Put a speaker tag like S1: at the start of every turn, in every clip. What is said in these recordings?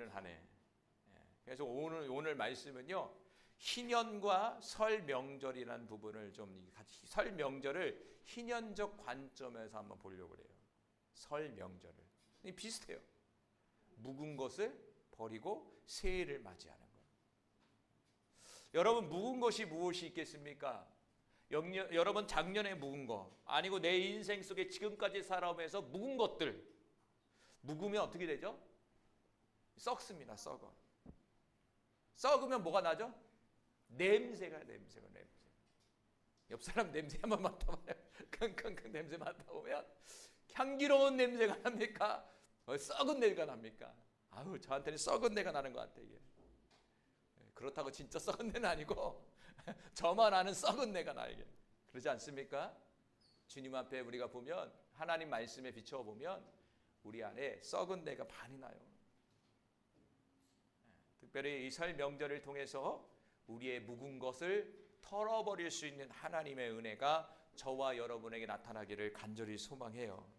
S1: 되는 한 해. 그래서 오늘 말씀은요, 희년과 설 명절이라는 부분을 좀 같이, 설 명절을 희년적 관점에서 한번 보려고 그래요. 설 명절을. 비슷해요. 묵은 것을 버리고 새해를 맞이하는 거예요. 여러분, 묵은 것이 무엇이 있겠습니까? 여러분, 작년에 묵은 거, 아니고 내 인생 속에 지금까지 살아오면서 묵은 것들, 묵으면 어떻게 되죠? 썩습니다. 썩으면 뭐가 나죠? 냄새. 옆 사람 냄새 한번 맡아봐요. 킁킁킁 냄새 맡아보면 향기로운 냄새가 납니까? 썩은 냄새가 납니까? 아우, 저한테는 썩은 내가 나는 것 같아, 이게. 그렇다고 진짜 썩은 내는 아니고 저만 아는 썩은 내가 나, 이게. 그러지 않습니까? 주님 앞에 우리가 보면, 하나님 말씀에 비춰보면 우리 안에 썩은 내가 많이 나요. 특별히 이 설 명절을 통해서 우리의 묵은 것을 털어버릴 수 있는 하나님의 은혜가 저와 여러분에게 나타나기를 간절히 소망해요.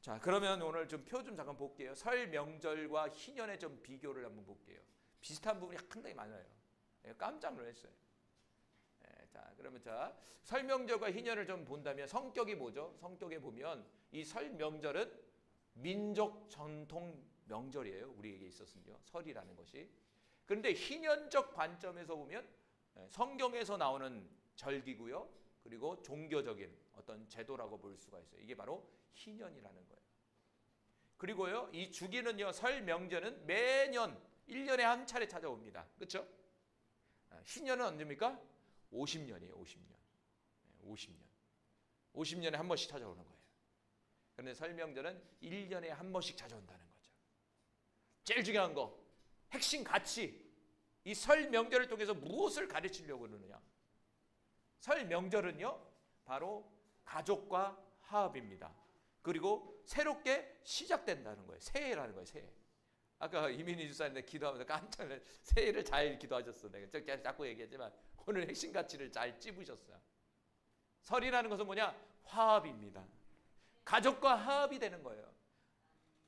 S1: 자, 그러면 오늘 좀 표 좀 잠깐 볼게요. 설 명절과 희년의 좀 비교를 한번 볼게요. 비슷한 부분이 상당히 많아요. 깜짝 놀랐어요. 자, 그러면 설 명절과 희년을 좀 본다면 성격이 뭐죠? 성격에 보면 이 설 명절은 민족 전통 명절이에요. 우리에게 있었군요. 설이라는 것이. 그런데 희년적 관점에서 보면 성경에서 나오는 절기고요. 그리고 종교적인 어떤 제도라고 볼 수가 있어요. 이게 바로 희년이라는 거예요. 그리고요, 이 주기는요, 설 명절은 매년 1년에 한 차례 찾아옵니다. 그렇죠? 희년은 언제입니까? 50년이에요. 50년. 50년. 50년에 한 번씩 찾아오는 거예요. 그런데 설 명절은 1년에 한 번씩 찾아온다는 거죠. 제일 중요한 거, 핵심 가치. 이 설 명절을 통해서 무엇을 가르치려고 그러느냐? 설 명절은요, 바로 가족과 화합입니다. 그리고 새롭게 시작된다는 거예요. 새해라는 거예요. 새해. 아까 이민희 주사님 기도하면서 깜짝 놀랐어요. 새해를 잘 기도하셨어. 내가 자꾸 얘기하지만 오늘 핵심 가치를 잘 찝으셨어요. 설이라는 것은 뭐냐? 화합입니다. 가족과 화합이 되는 거예요.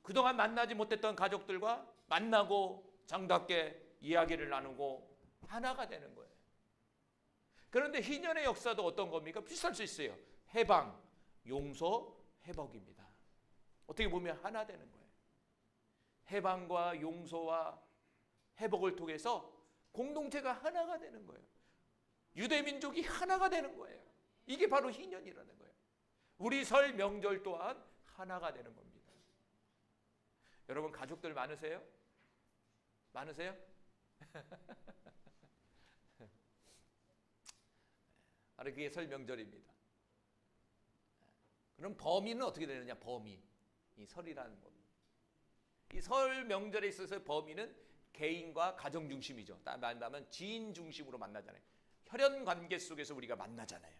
S1: 그동안 만나지 못했던 가족들과 만나고 정답게 이야기를 나누고 하나가 되는 거예요. 그런데 희년의 역사도 어떤 겁니까? 비슷할 수 있어요. 해방, 용서, 회복입니다. 어떻게 보면 하나 되는 거예요. 해방과 용서와 회복을 통해서 공동체가 하나가 되는 거예요. 유대민족이 하나가 되는 거예요. 이게 바로 희년이라는 거예요. 우리 설 명절 또한 하나가 되는 겁니다. 여러분, 가족들 많으세요? 많으세요? 바로 그게 설 명절입니다. 그럼 범위는 어떻게 되느냐? 범위. 이 설이라는 범위. 이 설 명절에 있어서 범위는 개인과 가정 중심이죠. 말하면 지인 중심으로 만나잖아요. 혈연 관계 속에서 우리가 만나잖아요.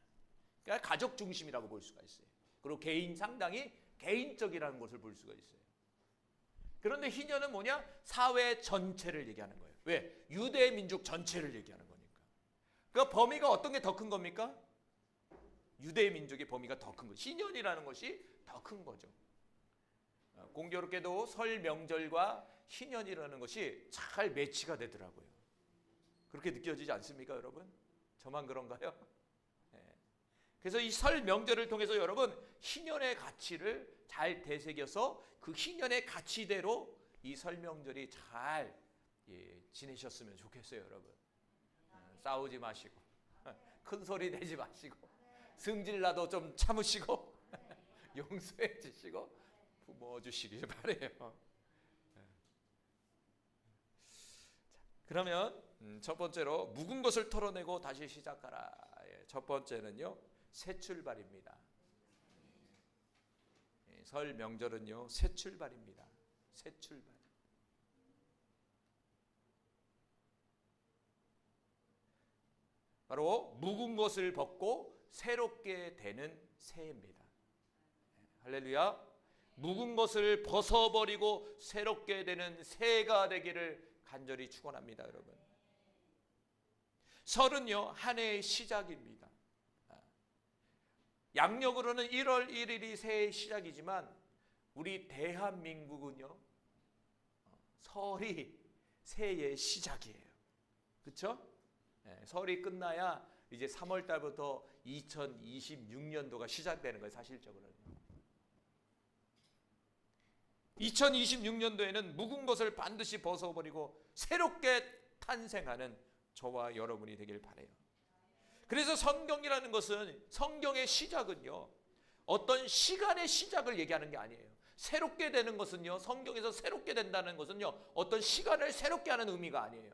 S1: 그러니까 가족 중심이라고 볼 수가 있어요. 그리고 개인, 상당히 개인적이라는 것을 볼 수가 있어요. 그런데 희년은 뭐냐? 사회 전체를 얘기하는 거예요. 왜? 유대 민족 전체를 얘기하는 거니까. 그러니까 범위가 어떤 게 더 큰 겁니까? 유대 민족의 범위가 더 큰 거죠. 희년이라는 것이 더 큰 거죠. 공교롭게도 설 명절과 희년이라는 것이 잘 매치가 되더라고요. 그렇게 느껴지지 않습니까, 여러분? 저만 그런가요? 네. 그래서 이 설 명절을 통해서 여러분, 희년의 가치를 잘 되새겨서 그 희년의 가치대로 이 설 명절이 잘 지내셨으면 좋겠어요, 여러분. 싸우지 마시고, 큰 소리 내지 마시고, 승질나도 좀 참으시고, 용서해 주시고, 부모 주시길 바라요. 그러면 첫 번째로 묵은 것을 털어내고 다시 시작하라. 첫 번째는요, 새 출발입니다. 설 명절은요, 새 출발입니다. 새 출발. 바로 묵은 것을 벗고 새롭게 되는 새해입니다. 할렐루야. 묵은 것을 벗어버리고 새롭게 되는 새해가 되기를 간절히 축원합니다, 여러분. 설은요, 한 해의 시작입니다. 양력으로는 1월 1일이 새해의 시작이지만 우리 대한민국은요, 설이 새해의 시작이에요. 그렇죠? 네, 설이 끝나야 이제 3월 달부터 2026년도가 시작되는 거예요. 사실적으로는 2026년도에는 묵은 것을 반드시 벗어버리고 새롭게 탄생하는 저와 여러분이 되길 바라요. 그래서 성경이라는 것은, 성경의 시작은요, 어떤 시간의 시작을 얘기하는 게 아니에요. 새롭게 되는 것은요, 성경에서 새롭게 된다는 것은요, 어떤 시간을 새롭게 하는 의미가 아니에요.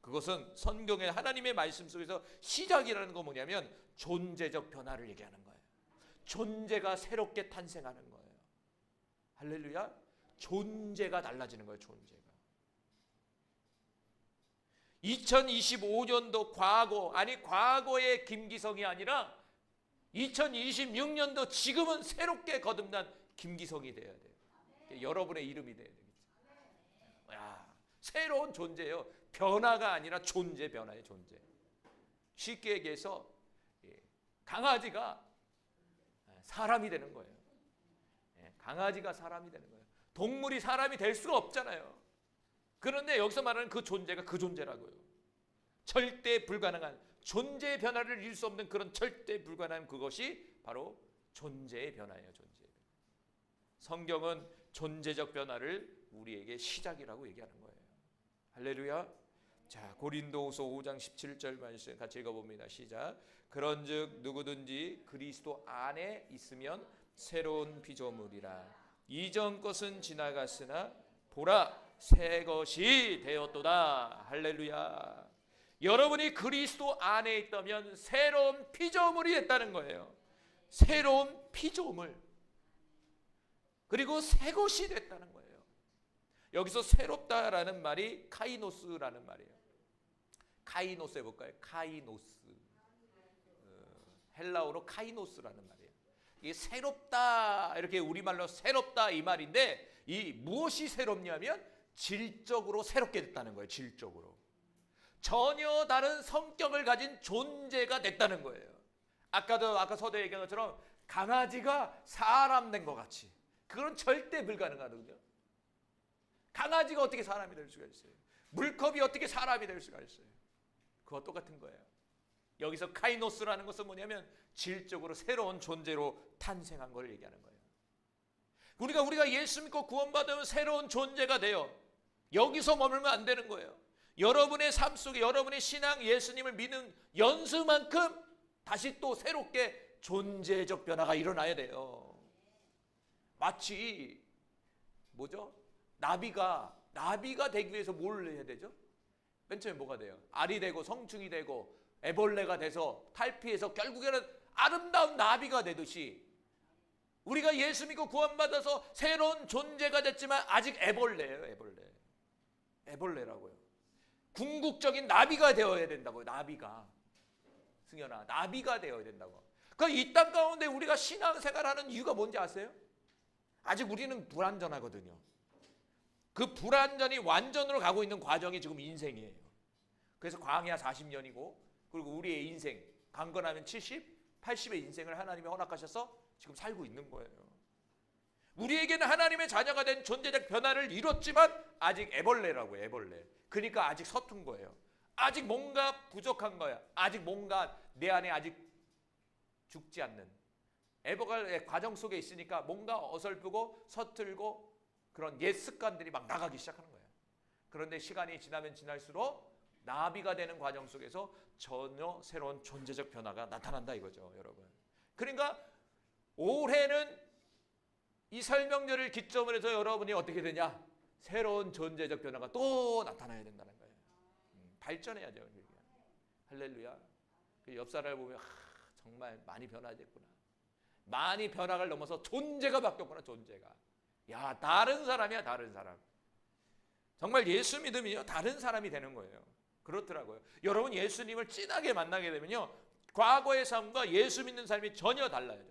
S1: 그것은 성경의 하나님의 말씀 속에서 시작이라는 건 뭐냐면 존재적 변화를 얘기하는 거예요. 존재가 새롭게 탄생하는 거예요. 할렐루야. 존재가 달라지는 거예요. 존재가. 2025년도 과거의 김기성이 아니라 2026년도 지금은 새롭게 거듭난 김기성이 되어야 돼요. 여러분의 이름이 돼야 되겠죠. 야, 새로운 존재예요. 변화가 아니라 존재 변화예요. 존재. 쉽게 얘기해서 강아지가 사람이 되는 거예요. 강아지가 사람이 되는 거예요. 동물이 사람이 될 수가 없잖아요. 그런데 여기서 말하는 그 존재가 그 존재라고요. 절대 불가능한, 존재의 변화를 이룰 수 없는 그런 절대 불가능한 그것이 바로 존재의 변화예요. 존재의 변화. 성경은 존재적 변화를 우리에게 시작이라고 얘기하는 거예요. 할렐루야. 자, 고린도후서 5장 17절 말씀 같이 읽어봅니다. 시작. 그런즉 누구든지 그리스도 안에 있으면 새로운 피조물이라. 이전 것은 지나갔으나 보라 새 것이 되었도다. 할렐루야. 여러분이 그리스도 안에 있다면 새로운 피조물이 됐다는 거예요. 새로운 피조물. 그리고 새 것이 됐다는 거예요. 여기서 새롭다라는 말이 카이노스라는 말이에요. 카이노스 해볼까요? 카이노스. 헬라어로 카이노스라는 말이에요. 이게 새롭다, 이렇게 우리말로 새롭다 이 말인데, 이 무엇이 새롭냐면 질적으로 새롭게 됐다는 거예요. 질적으로 전혀 다른 성격을 가진 존재가 됐다는 거예요. 아까 서두에 얘기한 것처럼 강아지가 사람 된 것 같이, 그건 절대 불가능하거든요. 강아지가 어떻게 사람이 될 수가 있어요? 물컵이 어떻게 사람이 될 수가 있어요? 그거 똑같은 거예요. 여기서 카이노스라는 것은 뭐냐면 질적으로 새로운 존재로 탄생한 걸 얘기하는 거예요. 우리가 예수 믿고 구원받으면 새로운 존재가 돼요. 여기서 머물면 안 되는 거예요. 여러분의 삶 속에 여러분의 신앙, 예수님을 믿는 연수만큼 다시 또 새롭게 존재적 변화가 일어나야 돼요. 마치 나비가 되기 위해서 뭘 해야 되죠? 맨 처음에 뭐가 돼요? 알이 되고 성충이 되고 애벌레가 돼서 탈피해서 결국에는 아름다운 나비가 되듯이, 우리가 예수 믿고 구원받아서 새로운 존재가 됐지만 아직 애벌레예요. 애벌레라고요. 궁극적인 나비가 되어야 된다고요. 나비가. 승현아, 나비가 되어야 된다고. 그러니까 이 땅 가운데 우리가 신앙생활하는 이유가 뭔지 아세요? 아직 우리는 불완전하거든요. 그 불완전히 완전으로 가고 있는 과정이 지금 인생이에요. 그래서 광야 40년이고, 그리고 우리의 인생 강건하면 70, 80의 인생을 하나님이 허락하셔서 지금 살고 있는 거예요. 우리에게는 하나님의 자녀가 된 존재적 변화를 이뤘지만 아직 애벌레라고요. 애벌레. 그러니까 아직 서툰 거예요. 아직 뭔가 부족한 거야. 아직 뭔가 내 안에 아직 죽지 않는 애벌레 과정 속에 있으니까 뭔가 어설프고 서툴고 그런 옛 습관들이 막 나가기 시작하는 거예요. 그런데 시간이 지나면 지날수록 나비가 되는 과정 속에서 전혀 새로운 존재적 변화가 나타난다 이거죠, 여러분. 그러니까 올해는 이 설명절을 기점으로 해서 여러분이 어떻게 되냐? 새로운 존재적 변화가 또 나타나야 된다는 거예요. 발전해야죠. 할렐루야. 옆 사람을 보면 정말 많이 변화됐구나. 많이 변화를 넘어서 존재가 바뀌었구나. 존재가. 야, 다른 사람이야. 다른 사람. 정말 예수 믿으면요, 다른 사람이 되는 거예요. 그렇더라고요. 여러분 예수님을 진하게 만나게 되면요, 과거의 삶과 예수 믿는 삶이 전혀 달라요.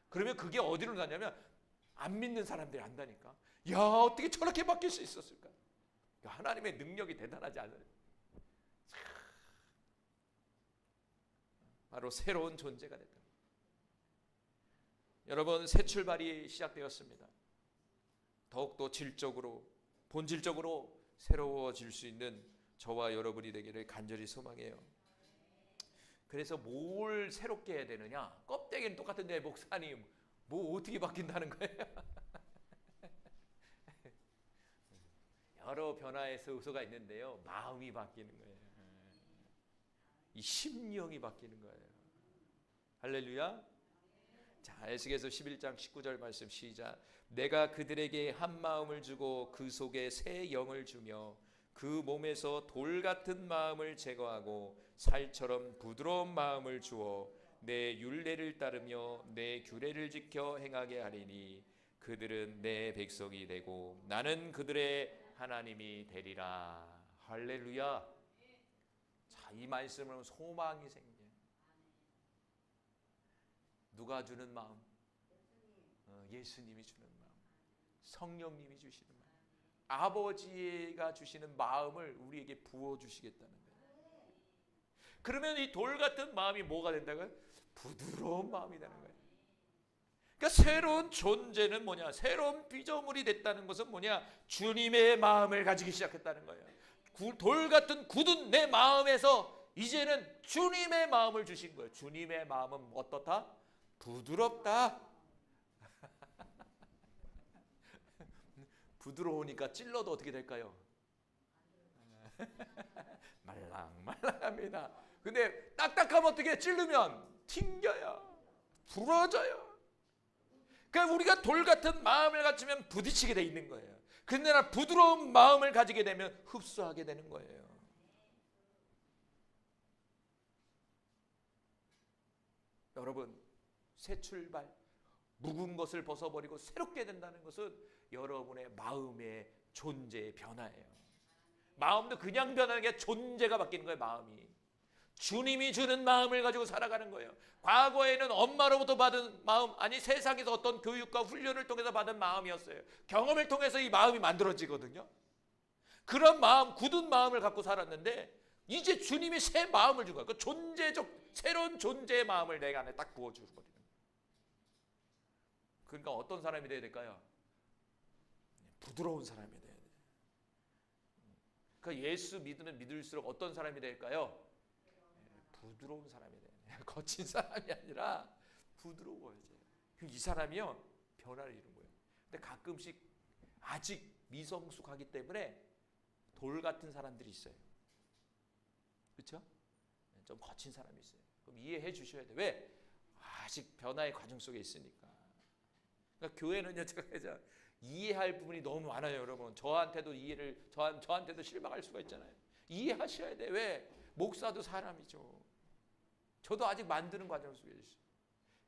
S1: 그러면 그게 어디로 가냐면 안 믿는 사람들이 안다니까. 야, 어떻게 저렇게 바뀔 수 있었을까? 하나님의 능력이 대단하지 않아요? 바로 새로운 존재가 됐다. 여러분, 새 출발이 시작되었습니다. 더욱더 질적으로 본질적으로 새로워질 수 있는 저와 여러분이 되기를 간절히 소망해요. 그래서 뭘 새롭게 해야 되느냐? 껍데기는 똑같은데 목사님 뭐 어떻게 바뀐다는 거예요? 여러 변화의 요소가 있는데요, 마음이 바뀌는 거예요. 이 심령이 바뀌는 거예요. 할렐루야. 자, 에스겔서 11장 19절 말씀 시작. 내가 그들에게 한 마음을 주고 그 속에 새 영을 주며 그 몸에서 돌 같은 마음을 제거하고 살처럼 부드러운 마음을 주어 내 율례를 따르며 내 규례를 지켜 행하게 하리니 그들은 내 백성이 되고 나는 그들의 하나님이 되리라. 할렐루야. 자, 이 말씀은 소망이 생겨요. 누가 주는 마음? 예수님이 주는 마음, 성령님이 주시는 마음, 아버지가 주시는 마음을 우리에게 부어주시겠다는 거예요. 그러면 이 돌 같은 마음이 뭐가 된다고요? 부드러운 마음이 되는 거예요. 그러니까 새로운 존재는 뭐냐? 새로운 피조물이 됐다는 것은 뭐냐? 주님의 마음을 가지기 시작했다는 거예요. 돌 같은 굳은 내 마음에서 이제는 주님의 마음을 주신 거예요. 주님의 마음은 어떻다? 부드럽다. 부드러우니까 찔러도 어떻게 될까요? 말랑말랑합니다. 근데 딱딱하면 어떻게 찌르면 튕겨요. 부러져요. 그러니까 우리가 돌 같은 마음을 가지면 부딪히게 돼 있는 거예요. 근데 나 부드러운 마음을 가지게 되면 흡수하게 되는 거예요. 여러분, 새 출발, 묵은 것을 벗어버리고 새롭게 된다는 것은 여러분의 마음의 존재의 변화예요. 마음도 그냥 변하는 게 존재가 바뀌는 거예요. 마음이 주님이 주는 마음을 가지고 살아가는 거예요. 과거에는 엄마로부터 받은 마음, 아니 세상에서 어떤 교육과 훈련을 통해서 받은 마음이었어요. 경험을 통해서 이 마음이 만들어지거든요. 그런 마음, 굳은 마음을 갖고 살았는데 이제 주님이 새 마음을 준 거예요. 그 존재적 새로운 존재의 마음을 내 안에 딱 부어주는 거예요. 그러니까 어떤 사람이 돼야 될까요? 부드러운 사람이 돼야 돼요. 그러니까 예수 믿을수록 어떤 사람이 될까요? 부드러운 사람이 돼요. 거친 사람이 아니라 부드러워야지. 이 사람이요 변화를 이룬 거예요. 근데 가끔씩 아직 미성숙하기 때문에 돌 같은 사람들이 있어요. 그렇죠? 좀 거친 사람이 있어요. 그럼 이해해 주셔야 돼요. 왜? 아직 변화의 과정 속에 있으니까. 그러니까 교회는요, 제가 이해할 부분이 너무 많아요, 여러분. 저한테도 저한테도 실망할 수가 있잖아요. 이해하셔야 돼. 왜? 목사도 사람이죠. 저도 아직 만드는 과정 속에 있어요.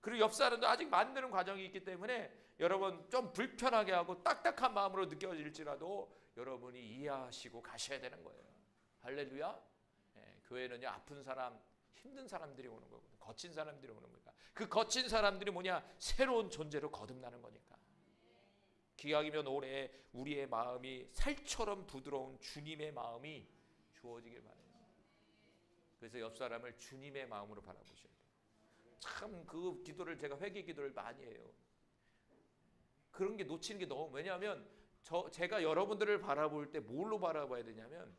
S1: 그리고 옆 사람도 아직 만드는 과정이 있기 때문에 여러분 좀 불편하게 하고 딱딱한 마음으로 느껴질지라도 여러분이 이해하시고 가셔야 되는 거예요. 할렐루야. 교회는요, 아픈 사람, 힘든 사람들이 오는 거거든요. 거친 사람들이 오는 거니까. 그 거친 사람들이 뭐냐? 새로운 존재로 거듭나는 거니까. 기약이면 올해 우리의 마음이 살처럼 부드러운 주님의 마음이 주어지길 바라요. 그래서 옆 사람을 주님의 마음으로 바라보셔야 돼요. 참 그 기도를 제가 회개 기도를 많이 해요. 그런 게 놓치는 게 너무, 왜냐하면 제가 여러분들을 바라볼 때 뭘로 바라봐야 되냐면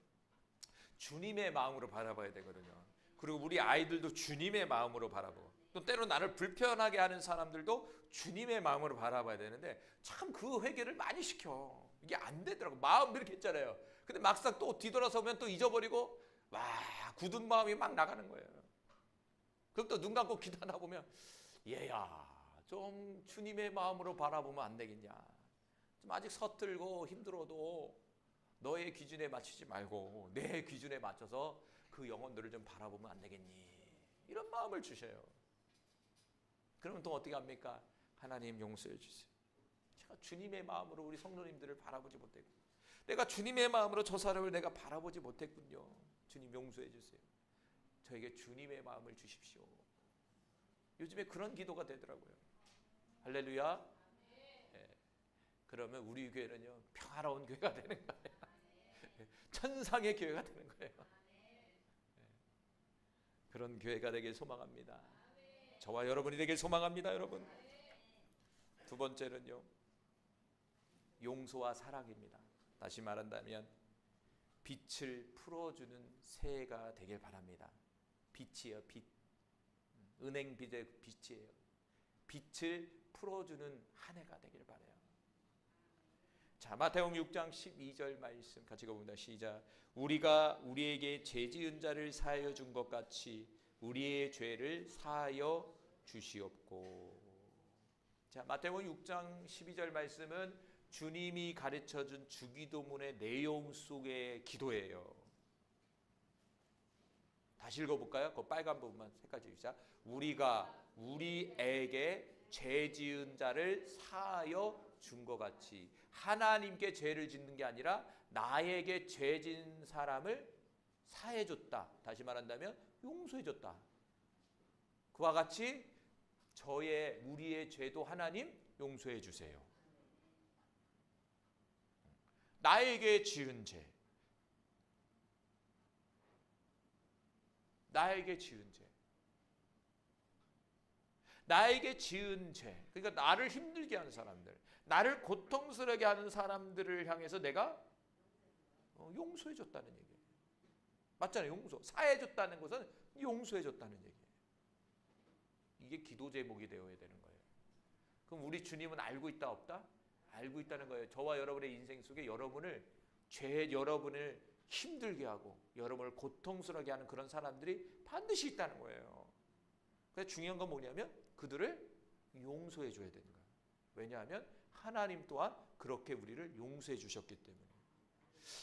S1: 주님의 마음으로 바라봐야 되거든요. 그리고 우리 아이들도 주님의 마음으로 바라보고, 또 때로 나를 불편하게 하는 사람들도 주님의 마음으로 바라봐야 되는데 참 그 회개를 많이 시켜. 이게 안 되더라고. 마음 이렇게 했잖아요. 근데 막상 또 뒤돌아서면 또 잊어버리고 와, 굳은 마음이 막 나가는 거예요. 그럼 또 눈 감고 기도하다 보면 얘야, 좀 주님의 마음으로 바라보면 안 되겠냐. 좀 아직 서툴고 힘들어도 너의 기준에 맞추지 말고 내 기준에 맞춰서 그 영혼들을 좀 바라보면 안 되겠니? 이런 마음을 주셔요. 그러면 또 어떻게 합니까? 하나님 용서해 주세요. 제가 주님의 마음으로 우리 성도님들을 바라보지 못했고, 내가 주님의 마음으로 저 사람을 내가 바라보지 못했군요. 주님 용서해 주세요. 저에게 주님의 마음을 주십시오. 요즘에 그런 기도가 되더라고요. 할렐루야. 네. 그러면 우리 교회는요, 평화로운 교회가 되는 거예요. 천상의 교회가 되는 거예요. 네. 그런 교회가 되길 소망합니다. 저와 여러분이 되길 소망합니다, 여러분. 두 번째는요, 용서와 사랑입니다. 다시 말한다면 빛을 풀어주는 새해가 되길 바랍니다. 빛이에요, 빛. 은행빛의 빛이에요. 빛을 풀어주는 한 해가 되길 바라요. 자, 마태복음 6장 12절 말씀 같이 읽어봅니다. 시작. 우리가 우리에게 죄 지은 자를 사하여 준 것 같이 우리의 죄를 사하여 주시옵고. 자, 마태복음 6장 12절 말씀은 주님이 가르쳐준 주기도문의 내용 속의 기도예요. 다시 읽어볼까요? 그 빨간 부분만 색깔 지으시자. 우리가 우리에게 죄 지은 자를 사하여 준 것 같이. 하나님께 죄를 짓는 게 아니라 나에게 죄 지은 사람을 사해 줬다. 다시 말한다면 용서해 줬다. 그와 같이 우리의 죄도 하나님 용서해 주세요. 나에게 지은 죄, 나에게 지은 죄, 나에게 지은 죄, 그러니까 나를 힘들게 하는 사람들, 나를 고통스럽게 하는 사람들을 향해서 내가 용서해 줬다는 얘기예요. 맞잖아요. 용서, 사해 줬다는 것은 용서해 줬다는 얘기예요. 이게 기도 제목이 되어야 되는 거예요. 그럼 우리 주님은 알고 있다 없다? 알고 있다는 거예요. 저와 여러분의 인생 속에 여러분을 힘들게 하고 여러분을 고통스럽게 하는 그런 사람들이 반드시 있다는 거예요. 그래서 중요한 건 뭐냐면 그들을 용서해 줘야 되는 거예요. 왜냐하면 하나님 또한 그렇게 우리를 용서해 주셨기 때문에.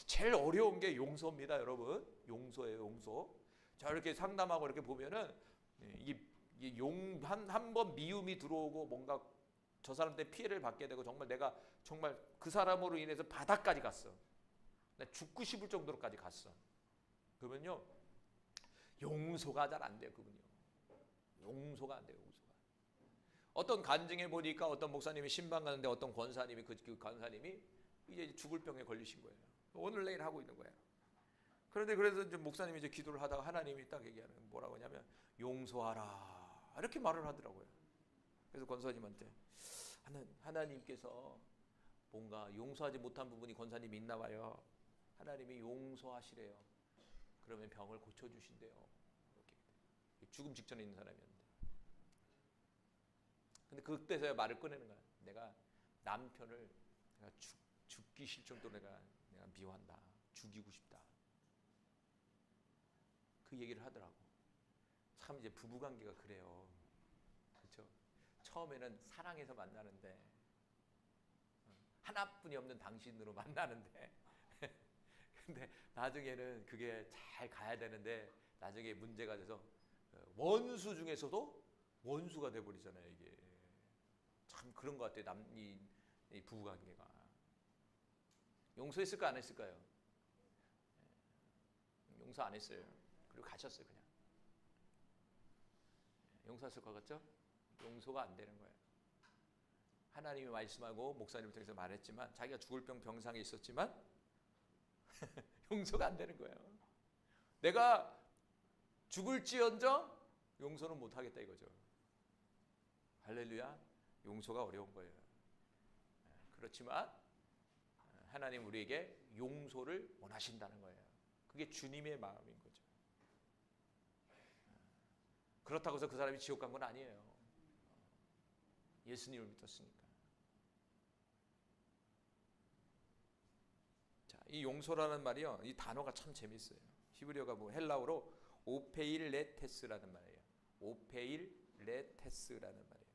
S1: 제일 어려운 게 용서입니다, 여러분. 용서예요, 용서. 자, 이렇게 상담하고 이렇게 보면은 한 번 미움이 들어오고 뭔가 저 사람한테 피해를 받게 되고 내가 정말 그 사람으로 인해서 바닥까지 갔어. 죽고 싶을 정도로까지 갔어. 그러면요, 용서가 잘 안 돼요, 그분요. 용서가 안 돼요, 용서가. 어떤 간증해 보니까 어떤 목사님이 신방 가는데 어떤 권사님이 그 권사님이 이제 죽을 병에 걸리신 거예요. 오늘 내일 하고 있는 거예요. 그런데 그래서 이제 목사님이 이제 기도를 하다가 하나님이 딱 얘기하는 뭐라고 하냐면 용서하라 이렇게 말을 하더라고요. 그래서 권사님한테 하나님께서 뭔가 용서하지 못한 부분이 권사님이 있나 봐요. 하나님이 용서하시래요. 그러면 병을 고쳐주신대요. 이렇게 죽음 직전에 있는 사람이었는데. 근데 그때서야 말을 꺼내는 거야. 내가 남편을 내가 죽기 싫을 정도로 내가 미워한다. 죽이고 싶다. 그 얘기를 하더라고. 참 이제 부부관계가 그래요. 그렇죠? 처음에는 사랑해서 만나는데 하나뿐이 없는 당신으로 만나는데 근데 나중에는 그게 잘 가야 되는데 나중에 문제가 돼서 원수 중에서도 원수가 돼버리잖아요. 이게 참 그런 것 같아요. 이 부부관계가. 용서했을까 안 했을까요? 용서 안 했어요. 그리고 가셨어요. 그냥 용서했을 것 같죠? 용서가 안 되는 거예요. 하나님이 말씀하고 목사님을 통해서 말했지만 자기가 죽을 병상에 있었지만 용서가 안 되는 거예요. 내가 죽을지언정 용서는 못하겠다 이거죠. 할렐루야. 용서가 어려운 거예요. 그렇지만 하나님 우리에게 용서를 원하신다는 거예요. 그게 주님의 마음인 거죠. 그렇다고 해서 그 사람이 지옥 간 건 아니에요. 예수님을 믿었으니까. 자, 이 용서라는 말이요, 이 단어가 참 재밌어요. 히브리어가 헬라어로 오페일레테스라는 말이에요. 오페일레테스라는 말이에요.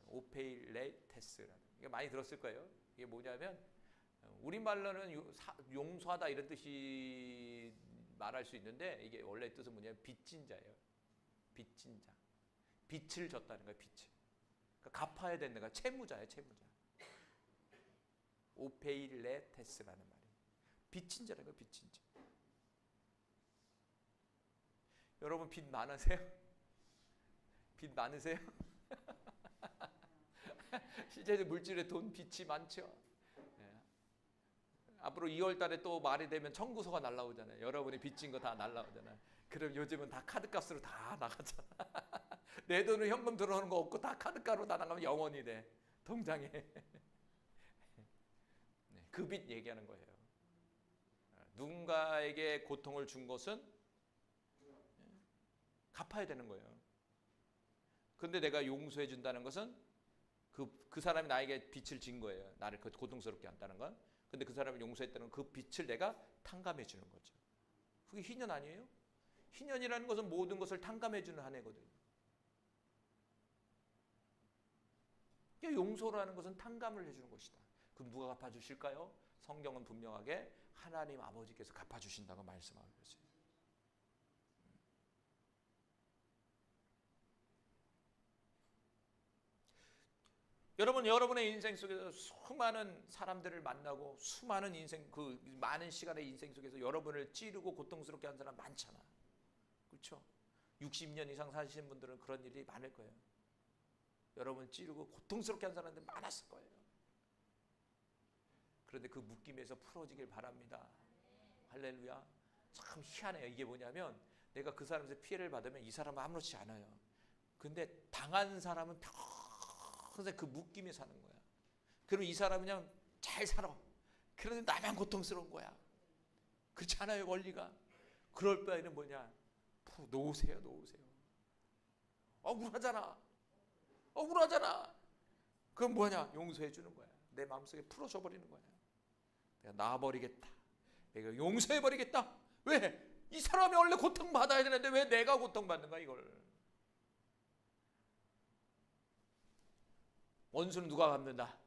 S1: 오페일레테스라는. 이게 많이 들었을 거예요. 이게 뭐냐면 우리말로는 용서하다 이런 뜻이 말할 수 있는데 이게 원래 뜻은 뭐냐면 빚진 자예요. 빚진 자. 빚을 졌다는 거예요. 빚을. 그러니까 갚아야 되는 거야. 채무자예요. 채무자. 오페일레테스라는 말이에요. 빚진 자라는 거예요. 빚진 자. 여러분 빚 많으세요? 빚 많으세요? 실제 물질의 돈 빚이 많죠. 네. 앞으로 2월 달에 또 말이 되면 청구서가 날라오잖아요. 여러분이 빚진 거 다 날라오잖아요. 그럼 요즘은 다 카드값으로 다 나가잖아. 내 돈은 현금 들어오는 거 없고 다 카드값으로 다 나가면 영원히 돼. 통장에. 네. 그 빚 얘기하는 거예요. 누군가에게 고통을 준 것은 갚아야 되는 거예요. 근데 내가 용서해 준다는 것은 그 사람이 나에게 빚을 진 거예요. 나를 고통스럽게 한다는 건. 근데 그 사람을 용서했다는 그 빚을 내가 탕감해 주는 거죠. 그게 희년 아니에요? 희년이라는 것은 모든 것을 탕감해 주는 한 해거든요. 용서라는 것은 탕감을 해주는 것이다. 그럼 누가 갚아주실까요? 성경은 분명하게 하나님 아버지께서 갚아주신다고 말씀하고 있어요. 여러분, 여러분의 인생 속에서 수많은 사람들을 만나고 수많은 인생, 그 많은 시간의 인생 속에서 여러분을 찌르고 고통스럽게 한 사람 많잖아. 그렇죠? 60년 이상 사시는 분들은 그런 일이 많을 거예요. 여러분 찌르고 고통스럽게 한 사람들 많았을 거예요. 그런데 그 묶임에서 풀어지길 바랍니다. 할렐루야. 참 희한해요. 이게 뭐냐면 내가 그 사람에서 피해를 받으면 이 사람은 아무렇지 않아요. 근데 당한 사람은 평생 그 묶임에 사는 거야. 그럼 이 사람은 그냥 잘 살아. 그런데 나만 고통스러운 거야. 그렇지 않아요, 원리가. 그럴 바에는 뭐냐, 놓으세요. 억울하잖아. 그럼 뭐냐, 용서해 주는 거야. 내 마음속에 풀어줘 버리는 거야. 내가 놔버리겠다. 내가 용서해 버리겠다. 왜? 이 사람이 원래 고통받아야 되는데 왜 내가 고통받는 거야, 이걸. 원수는 누가 갚는다?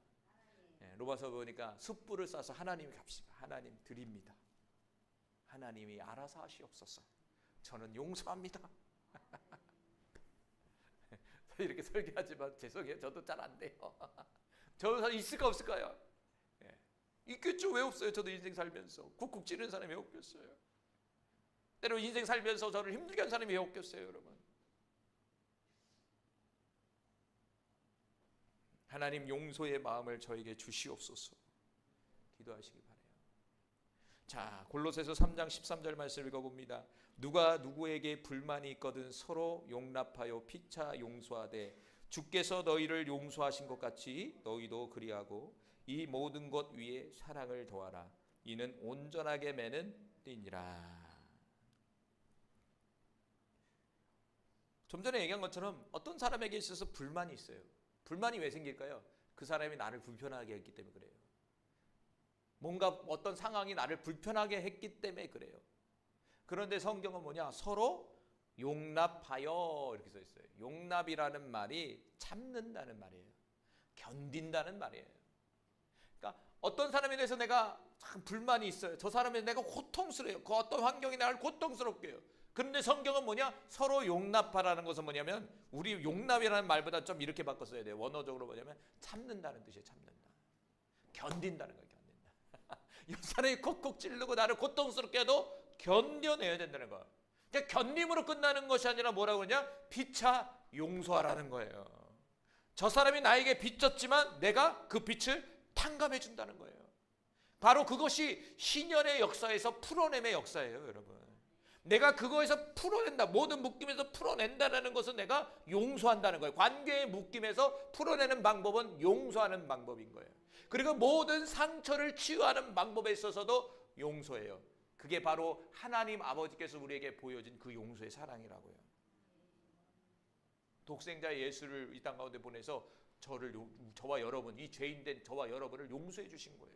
S1: 로마서 보니까 숯불을 쏴서 하나님이 갚시다. 하나님 드립니다. 하나님이 알아서 하시옵소서. 저는 용서합니다. 이렇게 설교하지만 죄송해요. 저도 잘 안 돼요. 저 있을까 없을까요? 있겠죠. 왜 없어요? 저도 인생 살면서 쿡쿡 찌르는 사람이 왜 없겠어요? 때로 인생 살면서 저를 힘들게 한 사람이 왜 없겠어요, 여러분? 하나님 용서의 마음을 저에게 주시옵소서. 기도하시기 바라요. 자, 골로새서 3장 13절 말씀 읽어봅니다. 누가 누구에게 불만이 있거든 서로 용납하여 피차 용서하되 주께서 너희를 용서하신 것 같이 너희도 그리하고 이 모든 것 위에 사랑을 더하라. 이는 온전하게 매는 띠니라. 좀 전에 얘기한 것처럼 어떤 사람에게 있어서 불만이 있어요. 불만이 왜 생길까요? 그 사람이 나를 불편하게 했기 때문에 그래요. 뭔가 어떤 상황이 나를 불편하게 했기 때문에 그래요. 그런데 성경은 뭐냐? 서로 용납하여 이렇게 써 있어요. 용납이라는 말이 참는다는 말이에요. 견딘다는 말이에요. 그러니까 어떤 사람에 대해서 내가 참 불만이 있어요. 저 사람에 내가 고통스러워요. 그 어떤 환경이 나를 고통스럽게 해요. 그런데 성경은 뭐냐? 서로 용납하라는 것은 뭐냐면 우리 용납이라는 말보다 좀 이렇게 바꿨어야 돼요. 원어적으로 뭐냐면 참는다는 뜻이에요. 참는다. 견딘다는 거예요. 견딘다. 이 사람이 콕콕 찌르고 나를 고통스럽게 해도 견뎌내야 된다는 거예요. 그러니까 견림으로 끝나는 것이 아니라 뭐라고 그러냐? 피차 용서하라는 거예요. 저 사람이 나에게 빚졌지만 내가 그 빚을 탕감해 준다는 거예요. 바로 그것이 희년의 역사에서 풀어냄의 역사예요, 여러분. 내가 그거에서 풀어낸다. 모든 묶임에서 풀어낸다는 것은 내가 용서한다는 거예요. 관계의 묶임에서 풀어내는 방법은 용서하는 방법인 거예요. 그리고 모든 상처를 치유하는 방법에 있어서도 용서해요. 그게 바로 하나님 아버지께서 우리에게 보여진 그 용서의 사랑이라고요. 독생자 예수를 이 땅 가운데 보내서 저와 여러분, 이 죄인된 저와 여러분을 용서해 주신 거예요.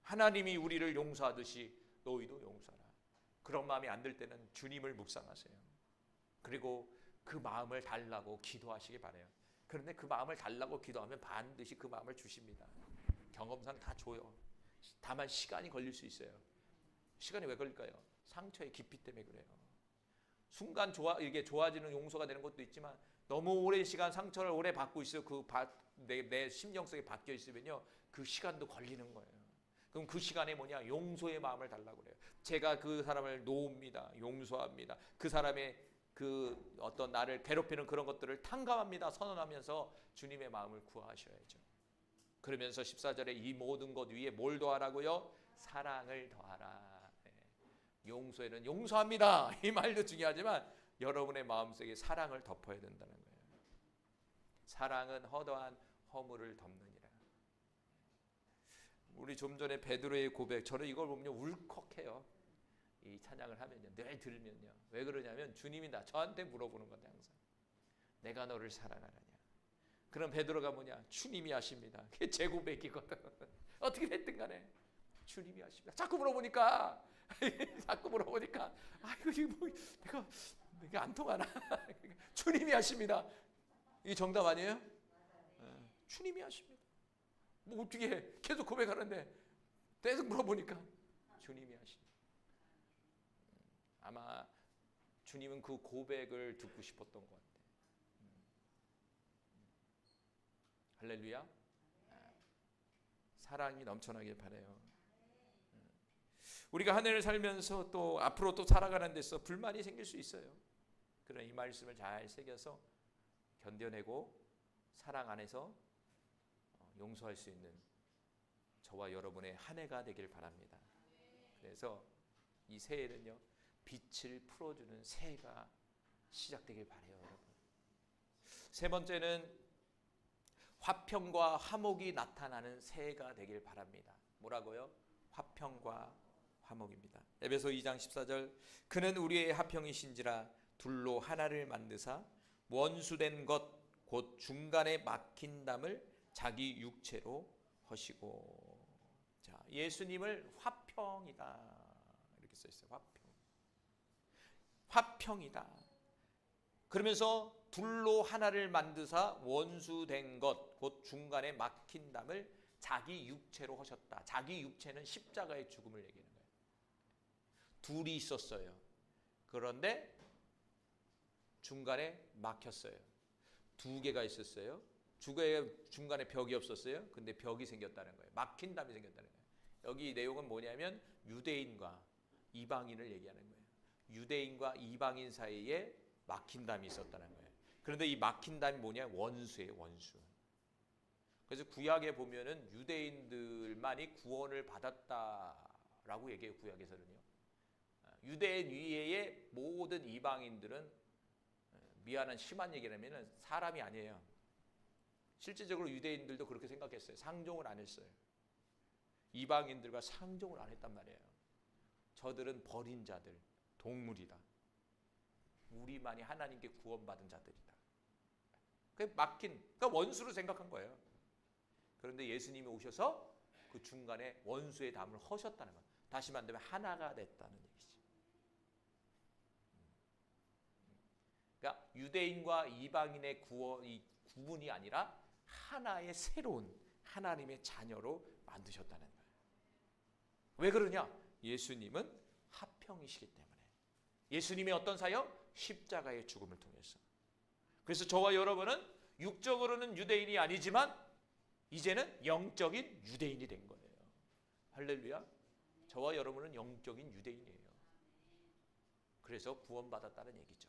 S1: 하나님이 우리를 용서하듯이 너희도 용서하라. 그런 마음이 안 들 때는 주님을 묵상하세요. 그리고 그 마음을 달라고 기도하시기 바라요. 그런데 그 마음을 달라고 기도하면 반드시 그 마음을 주십니다. 경험상 다 줘요. 다만 시간이 걸릴 수 있어요. 시간이 왜 걸릴까요? 상처의 깊이 때문에 그래요. 순간 이게 좋아지는 용서가 되는 것도 있지만 너무 오랜 시간 상처를 오래 받고 있어요. 내 심령 속에 박혀 있으면요, 그 시간도 걸리는 거예요. 그럼 그 시간에 뭐냐? 용서의 마음을 달라고 그래요. 제가 그 사람을 놓습니다. 용서합니다. 그 사람의 그 어떤 나를 괴롭히는 그런 것들을 탕감합니다. 선언하면서 주님의 마음을 구하셔야죠. 그러면서 14절에 이 모든 것 위에 뭘 더하라고요? 사랑을 더하라. 네. 용서에는 용서합니다. 이 말도 중요하지만 여러분의 마음속에 사랑을 덮어야 된다는 거예요. 사랑은 허다한 허물을 덮느니라. 우리 좀 전에 베드로의 고백, 저는 이걸 보면 울컥해요. 이 찬양을 하면요, 늘 들으면요. 왜 그러냐면 주님이 저한테 물어보는 건데 항상 내가 너를 사랑하느냐. 그럼 베드로가 뭐냐? 주님이 아십니다. 그게 제 고백이거든. 어떻게 됐든 간에 주님이 아십니다. 자꾸 물어보니까 아이고 이거 뭐 내가 안 통하나? 주님이 아십니다. 이게 정답 아니에요? 주님이 아십니다. 뭐 어떻게 해? 계속 고백하는데 계속 물어보니까 주님이 아십니다. 아마 주님은 그 고백을 듣고 싶었던 것 같아요. 할렐루야. 사랑이 넘쳐나길 바라요. 우리가 한 해를 살면서 또 앞으로 또 살아가는 데서 불만이 생길 수 있어요. 그런 이 말씀을 잘 새겨서 견뎌내고 사랑 안에서 용서할 수 있는 저와 여러분의 한 해가 되길 바랍니다. 그래서 이 새해는요, 빛을 풀어주는 새해가 시작되길 바라요, 여러분. 세 번째는 화평과 화목이 나타나는 새해가 되길 바랍니다. 뭐라고요? 화평과 화목입니다. 에베소 2장 14절, 그는 우리의 화평이신지라 둘로 하나를 만드사 원수된 것 곧 중간에 막힌 담을 자기 육체로 허시고. 자, 예수님을 화평이다 이렇게 써 있어요. 화평이다. 그러면서 둘로 하나를 만드사 원수된 것 곧 중간에 막힌 담을 자기 육체로 하셨다. 자기 육체는 십자가의 죽음을 얘기하는 거예요. 둘이 있었어요. 그런데 중간에 막혔어요. 두 개가 있었어요. 중간에 벽이 없었어요. 근데 벽이 생겼다는 거예요. 막힌 담이 생겼다는 거예요. 여기 내용은 뭐냐면 유대인과 이방인을 얘기하는 거예요. 유대인과 이방인 사이에 막힌 담이 있었다는 거예요. 그런데 이 막힌 담이 뭐냐? 원수예요, 원수. 그래서 구약에 보면은 유대인들만이 구원을 받았다라고 얘기해요, 구약에서는요. 유대인 위에의 모든 이방인들은 미안한 심한 얘기라면 사람이 아니에요. 실제적으로 유대인들도 그렇게 생각했어요. 상종을 안 했어요. 이방인들과 상종을 안 했단 말이에요. 저들은 버린 자들, 동물이다. 우리만이 하나님께 구원받은 자들이다. 그게 막힌, 그러니까 원수로 생각한 거예요. 그런데 예수님이 오셔서 그 중간에 원수의 담을 허셨다는 거예요. 다시 말하면 하나가 됐다는 얘기죠. 그러니까 유대인과 이방인의 구분이 아니라 하나의 새로운 하나님의 자녀로 만드셨다는 거예요. 왜 그러냐? 예수님은 화평이시기 때문에. 예수님의 어떤 사역? 십자가의 죽음을 통해서. 그래서 저와 여러분은 육적으로는 유대인이 아니지만 이제는 영적인 유대인이 된 거예요. 할렐루야. 저와 여러분은 영적인 유대인이에요. 그래서 구원받았다는 얘기죠.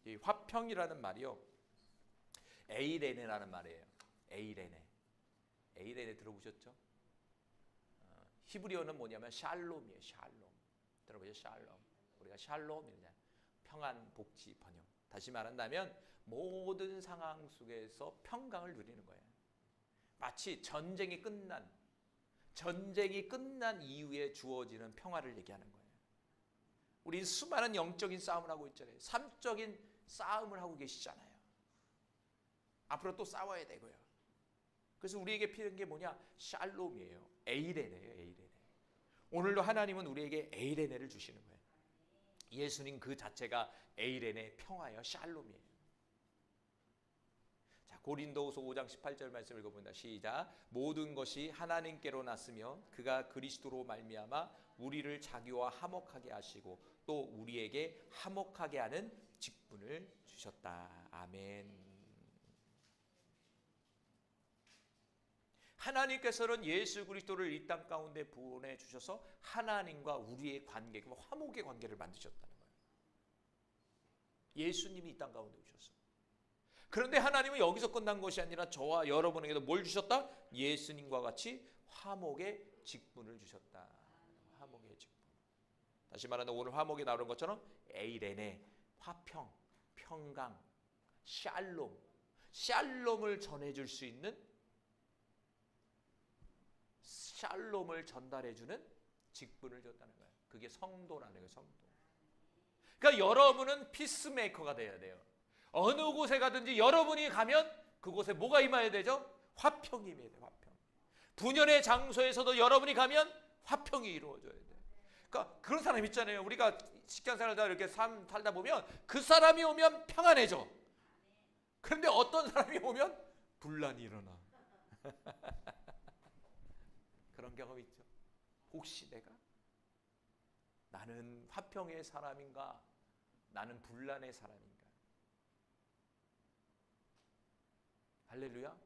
S1: 이 화평이라는 말이요, 에이레네라는 말이에요. 에이레네 들어보셨죠? 히브리어는 뭐냐면 샬롬이에요. 샬롬. 들어보셨죠? 샬롬. 우리가 샬롬이냐, 평안, 복지 번영. 다시 말한다면 모든 상황 속에서 평강을 누리는 거예요. 마치 전쟁이 끝난 이후에 주어지는 평화를 얘기하는 거예요. 우리 수많은 영적인 싸움을 하고 있잖아요. 삶적인 싸움을 하고 계시잖아요. 앞으로 또 싸워야 되고요. 그래서 우리에게 필요한 게 뭐냐? 샬롬이에요. 에이레네예요. 에이레네. 오늘도 하나님은 우리에게 에이레네를 주시는 거예요. 예수님 그 자체가 에이레네, 평화예요. 샬롬이에요. 자, 고린도후서 5장 18절 말씀 읽어본다. 시작. 모든 것이 하나님께로 났으며 그가 그리스도로 말미암아 우리를 자기와 화목하게 하시고 또 우리에게 화목하게 하는 직분을 주셨다. 아멘. 하나님께서는 예수 그리스도를 이 땅 가운데 보내주셔서 하나님과 우리의 관계, 화목의 관계를 만드셨다는 거예요. 예수님이 이 땅 가운데 오셨어. 그런데 하나님은 여기서 끝난 것이 아니라 저와 여러분에게도 뭘 주셨다? 예수님과 같이 화목의 직분을 주셨다. 화목의 직분. 다시 말하면 오늘 화목이 나오는 것처럼 에이레네, 화평, 평강, 샬롬. 샬롬을 전해줄 수 있는, 샬롬을 전달해주는 직분을 줬다는 거예요. 그게 성도라는 거예요. 성도. 그러니까 여러분은 피스메이커가 돼야 돼요. 어느 곳에 가든지 여러분이 가면 그곳에 뭐가 임해야 되죠? 화평이 임해야 돼요. 화평. 분연의 장소에서도 여러분이 가면 화평이 이루어져야 돼요. 그러니까 그런 사람 있잖아요. 우리가 직장생활다 이렇게 살다 보면 그 사람이 오면 평안해져. 그런데 어떤 사람이 오면 분란이 일어나. 그런 경험 있죠. 혹시 나는 화평의 사람인가? 나는 분란의 사람인가? 할렐루야.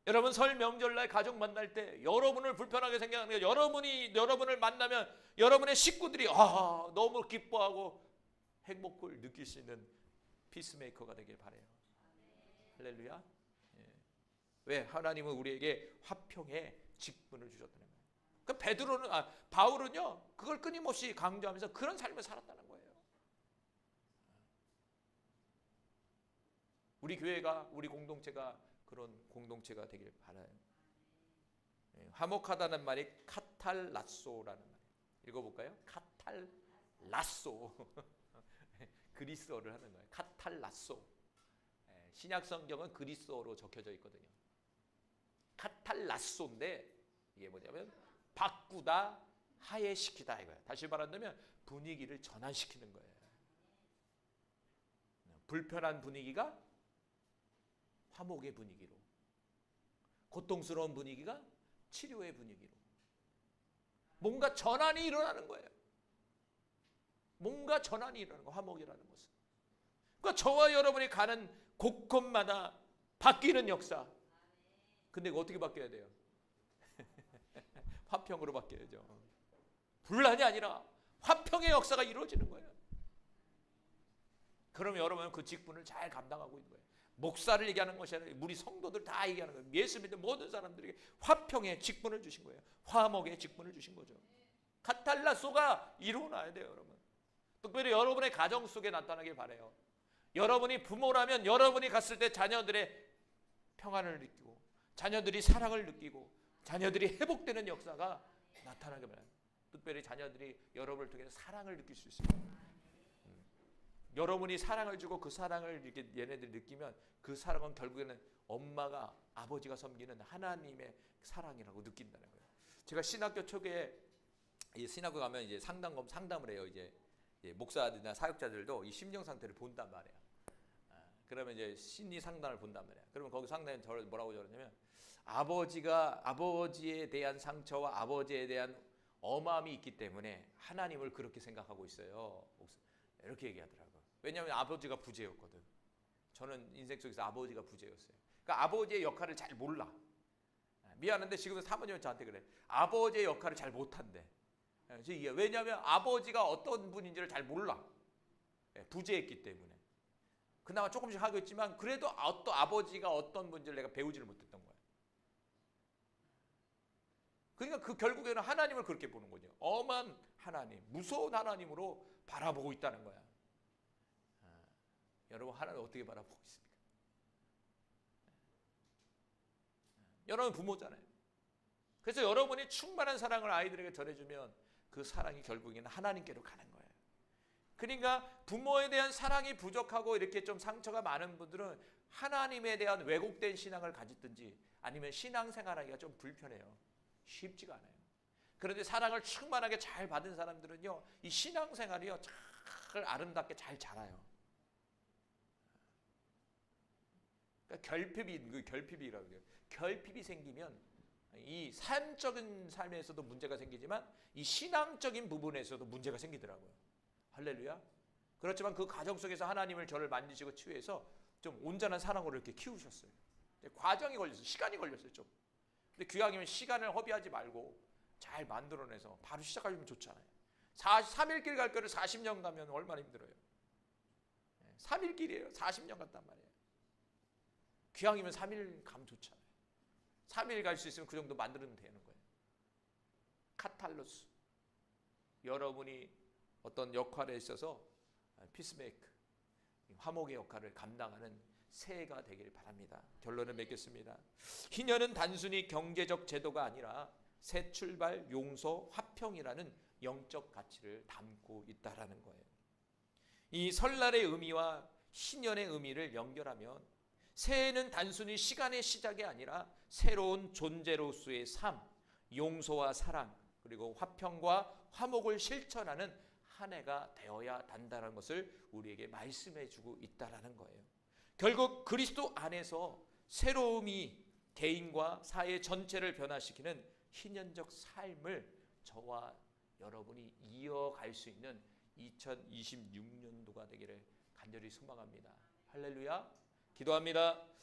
S1: 여러분 설 명절날 가족 만날 때 여러분을 불편하게 생각하는 게, 여러분을 만나면 여러분의 식구들이 너무 기뻐하고 행복을 느낄 수 있는 피스메이커가 되길 바라요. 할렐루야. 예. 왜? 하나님은 우리에게 화평의 직분을 주셨다는 거예요. 그러니까 바울은요 그걸 끊임없이 강조하면서 그런 삶을 살았다는 거예요. 우리 교회가, 우리 공동체가 그런 공동체가 되길 바라요. 화목하다는 말이 카탈라소라는 말이에요. 읽어볼까요? 카탈라소. 그리스어를 하는 거예요. 카탈라소. 신약 성경은 그리스어로 적혀져 있거든요. 카탈라소인데 이게 뭐냐면 바꾸다, 하해시키다 이거예요. 다시 말한다면 분위기를 전환시키는 거예요. 불편한 분위기가 화목의 분위기로, 고통스러운 분위기가 치료의 분위기로, 뭔가 전환이 일어나는 거예요. 뭔가 전환이 일어나는 거, 화목이라는 것은. 그러니까 저와 여러분이 가는 곳곳마다 바뀌는 역사. 근데 이거 어떻게 바뀌어야 돼요? 화평으로 바뀌어야죠. 분란이 아니라 화평의 역사가 이루어지는 거예요. 그러면 여러분은 그 직분을 잘 감당하고 있는 거예요. 목사를 얘기하는 것이 아니라 우리 성도들 다 얘기하는 거예요. 예수 믿는 모든 사람들에게 화평의 직분을 주신 거예요. 화목의 직분을 주신 거죠. 카탈라소가 이루어나야 돼요, 여러분. 특별히 여러분의 가정 속에 나타나길 바라요. 여러분이 부모라면 여러분이 갔을 때 자녀들의 평안을 느끼고, 자녀들이 사랑을 느끼고, 자녀들이 회복되는 역사가 나타나길 바라요. 특별히 자녀들이 여러분을 통해서 사랑을 느낄 수 있습니다. 여러분이 사랑을 주고 그 사랑을 이렇게 얘네들이 느끼면 그 사랑은 결국에는 엄마가, 아버지가 섬기는 하나님의 사랑이라고 느낀다는 거예요. 제가 신학교 초기에 신학교 가면 이제 상담을 해요. 이제 목사들이나 사역자들도 이 심령 상태를 본단 말이에요. 그러면 이제 심리 상담을 본단 말이에요. 그러면 거기 상담은 저를 뭐라고 저러냐면 아버지에 대한 상처와 아버지에 대한 엄함이 있기 때문에 하나님을 그렇게 생각하고 있어요. 이렇게 얘기하더라고요. 왜냐하면 아버지가 부재였거든. 저는 인생 속에서 아버지가 부재였어요. 그러니까 아버지의 역할을 잘 몰라. 미안한데 지금 사모님은 저한테 그래. 아버지의 역할을 잘 못한대. 왜냐하면 아버지가 어떤 분인지를 잘 몰라. 부재했기 때문에. 그나마 조금씩 하고 있지만 그래도 아버지가 어떤 분인지를 내가 배우지를 못했던 거야. 그러니까 그 결국에는 하나님을 그렇게 보는 거죠. 엄한 하나님, 무서운 하나님으로 바라보고 있다는 거야. 여러분 하나님 어떻게 바라보고 있습니까? 여러분 부모잖아요. 그래서 여러분이 충만한 사랑을 아이들에게 전해주면 그 사랑이 결국에는 하나님께로 가는 거예요. 그러니까 부모에 대한 사랑이 부족하고 이렇게 좀 상처가 많은 분들은 하나님에 대한 왜곡된 신앙을 가지든지 아니면 신앙생활하기가 좀 불편해요. 쉽지가 않아요. 그런데 사랑을 충만하게 잘 받은 사람들은요, 이 신앙생활이요 잘 아름답게 잘 자라요. 그러니까 결핍이라고 해요. 결핍이 생기면 이 삶적인 삶에서도 문제가 생기지만 이 신앙적인 부분에서도 문제가 생기더라고요. 할렐루야. 그렇지만 그 가정 속에서 하나님을 저를 만지시고 치유해서 좀 온전한 사랑으로 이렇게 키우셨어요. 과정이 걸렸어요. 시간이 걸렸어요. 좀. 근데 귀하기면 시간을 허비하지 말고 잘 만들어내서 바로 시작하시면 좋잖아요. 3일 길 갈 거를 40년 가면 얼마나 힘들어요. 3일 길이에요. 40년 갔단 말이에요. 귀향이면 3일 가면 좋잖아요. 3일 갈 수 있으면 그 정도 만들면 되는 거예요. 카탈로스. 여러분이 어떤 역할에 있어서 피스메이크, 화목의 역할을 감당하는 새해가 되길 바랍니다. 결론을 맺겠습니다. 희년은 단순히 경제적 제도가 아니라 새 출발, 용서, 화평이라는 영적 가치를 담고 있다라는 거예요. 이 설날의 의미와 희년의 의미를 연결하면 새해는 단순히 시간의 시작이 아니라 새로운 존재로서의 삶, 용서와 사랑, 그리고 화평과 화목을 실천하는 한 해가 되어야 한다는 것을 우리에게 말씀해 주고 있다라는 거예요. 결국 그리스도 안에서 새로움이 개인과 사회 전체를 변화시키는 희년적 삶을 저와 여러분이 이어갈 수 있는 2026년도가 되기를 간절히 소망합니다. 할렐루야. 기도합니다.